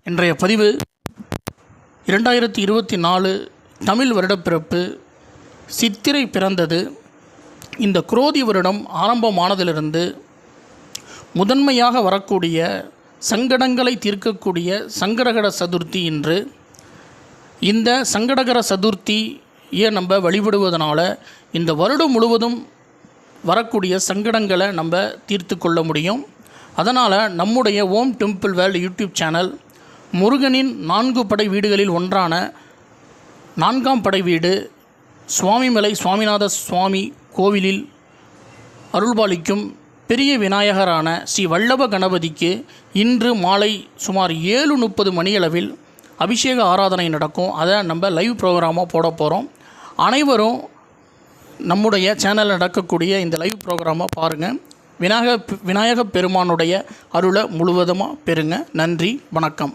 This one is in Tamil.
இன்றைய பதிவு 2024 தமிழ் வருடப்பிறப்பு சித்திரை பிறந்தது. இந்த குரோதி வருடம் ஆரம்பமானதிலிருந்து முதன்மையாக வரக்கூடிய சங்கடங்களை தீர்க்கக்கூடிய சங்கடகர சதுர்த்தி இன்று. இந்த சங்கடகர சதுர்த்தியை நம்ம வழிபடுவதனால இந்த வருடம் முழுவதும் வரக்கூடிய சங்கடங்களை நம்ம தீர்த்து கொள்ள முடியும். அதனால் நம்முடைய ஓம் டெம்பிள் வேர்ல்டு யூடியூப் சேனல் முருகனின் 4 படை வீடுகளில் ஒன்றான 4ஆம் படை வீடு சுவாமிமலை சுவாமிநாத சுவாமி கோவிலில் அருள்பாலிக்கும் பெரிய விநாயகரான ஸ்ரீ வல்லப கணபதிக்கு இன்று மாலை சுமார் 7:30 மணியளவில் அபிஷேக ஆராதனை நடக்கும். அதை நம்ம லைவ் ப்ரோக்ராமாக போட போகிறோம். அனைவரும் நம்முடைய சேனலில் நடக்கக்கூடிய இந்த லைவ் ப்ரோக்ராமை பாருங்கள். விநாயக பெருமானுடைய அருளை முழுவதுமாக பெறுங்க. நன்றி, வணக்கம்.